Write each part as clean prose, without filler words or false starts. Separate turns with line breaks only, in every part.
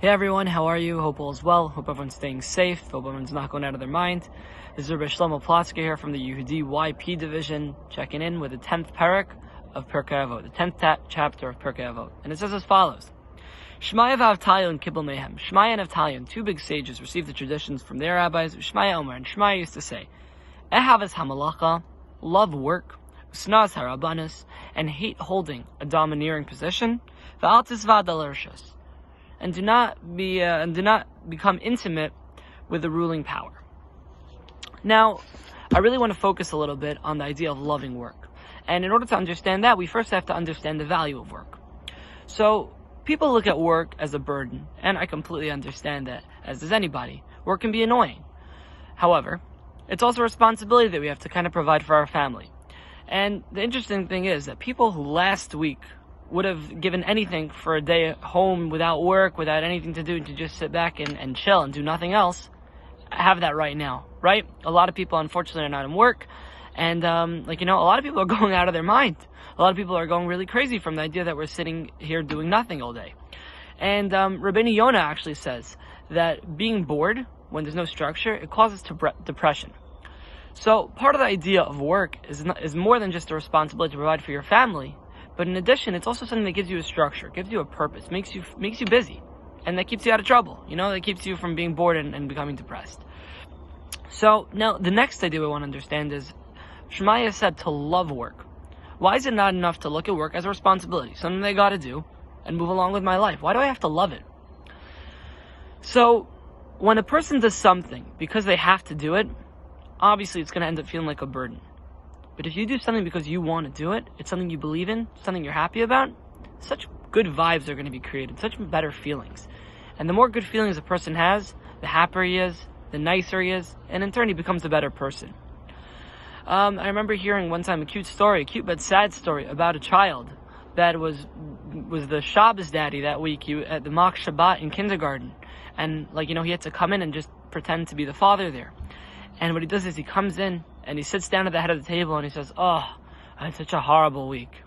Hey everyone, how are you? Hope all is well. Hope everyone's staying safe. Hope everyone's not going out of their mind. This is Rabbi Shlomo Plotzker here from the YEHUDI YP division, checking in with the 10th parak of Pirkei Avot, the 10th chapter of Pirkei Avot. And it says as follows: Shmaya v'Avtalyon and Kibbel Mehem. Shmaya and Avtalyon, two big sages, received the traditions from their rabbis. Shmaya Omer, and Shmaya used to say, Ehavas hamalacha, love work, Usnaz harabanas, and hate holding a domineering position, V'al tisvad al ershus, and do not become intimate with the ruling power. Now, I really want to focus a little bit on the idea of loving work. And in order to understand that, we first have to understand the value of work. So, people look at work as a burden, and I completely understand that, as does anybody. Work can be annoying. However, it's also a responsibility that we have to kind of provide for our family. And the interesting thing is that people who last week would have given anything for a day at home without work, without anything to do, to just sit back and chill and do nothing else, have that right now, right? A lot of people, unfortunately, are not in work, and a lot of people are going out of their mind. A lot of people are going really crazy from the idea that we're sitting here doing nothing all day. And Rabbeinu Yonah actually says that being bored, when there's no structure, it causes depression. So part of the idea of work is more than just a responsibility to provide for your family, but in addition, it's also something that gives you a structure, gives you a purpose, makes you busy, and that keeps you out of trouble. That keeps you from being bored and becoming depressed. So now the next idea we want to understand is Shmaya said to love work. Why is it not enough to look at work as a responsibility, something they got to do, and move along with my life? Why do I have to love it? So when a person does something because they have to do it, obviously it's going to end up feeling like a burden. But if you do something because you want to do it, it's something you believe in, something you're happy about, such good vibes are going to be created, such better feelings. And the more good feelings a person has, the happier he is, the nicer he is, and in turn he becomes a better person. I remember hearing one time a cute but sad story about a child that was the Shabbos daddy that week at the mock Shabbat in kindergarten. And he had to come in and just pretend to be the father there. And what he does is he comes in and he sits down at the head of the table and he says, "Oh, I had such a horrible week."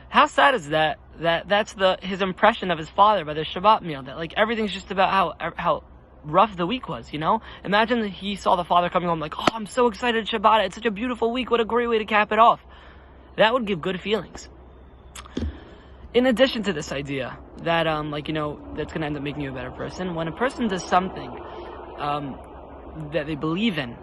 How sad is that? That's his impression of his father by the Shabbat meal. That everything's just about how rough the week was. Imagine that he saw the father coming home like, "Oh, I'm so excited Shabbat. It's such a beautiful week. What a great way to cap it off." That would give good feelings. In addition to this idea that that's gonna end up making you a better person, when a person does something that they believe in,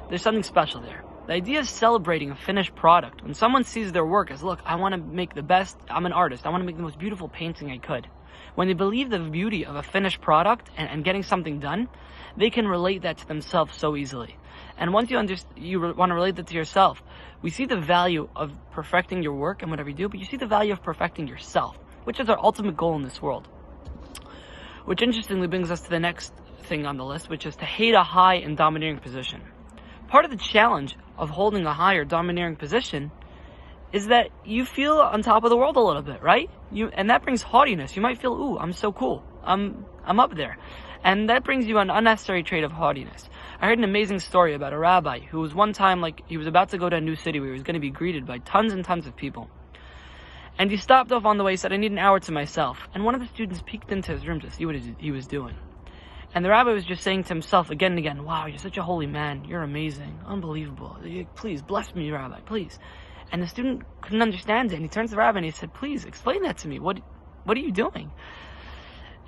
there's something special there. The idea of celebrating a finished product. When someone sees their work as, look, I want to make the best, I'm an artist, I want to make the most beautiful painting I could. When they believe the beauty of a finished product and getting something done, they can relate that to themselves so easily. And once you want to relate that to yourself, we see the value of perfecting your work and whatever you do, but you see the value of perfecting yourself, which is our ultimate goal in this world. Which interestingly brings us to the next thing on the list, which is to hate a high and domineering position. Part of the challenge of holding a high or domineering position is that you feel on top of the world a little bit, right? And that brings haughtiness. You might feel, ooh, I'm so cool. I'm up there. And that brings you an unnecessary trait of haughtiness. I heard an amazing story about a rabbi who was one time, he was about to go to a new city where he was going to be greeted by tons and tons of people. And he stopped off on the way, said, I need an hour to myself. And one of the students peeked into his room to see what he was doing. And the rabbi was just saying to himself again and again, wow, you're such a holy man. You're amazing. Unbelievable. Please, bless me, Rabbi, please. And the student couldn't understand it. And he turns to the rabbi and he said, please, explain that to me. What are you doing?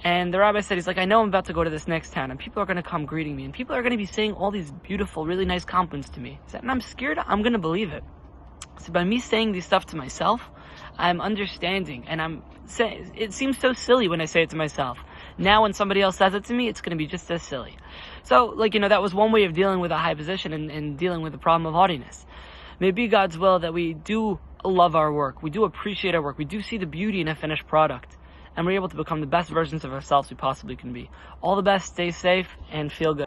And the rabbi said, I know I'm about to go to this next town, and people are going to come greeting me, and people are going to be saying all these beautiful, really nice compliments to me. He said, and I'm scared I'm going to believe it. So by me saying these stuff to myself, I'm understanding, and it seems so silly when I say it to myself. Now when somebody else says it to me, it's going to be just as silly. So, that was one way of dealing with a high position and dealing with the problem of haughtiness. May it be God's will that we do love our work, we do appreciate our work, we do see the beauty in a finished product, and we're able to become the best versions of ourselves we possibly can be. All the best, stay safe, and feel good.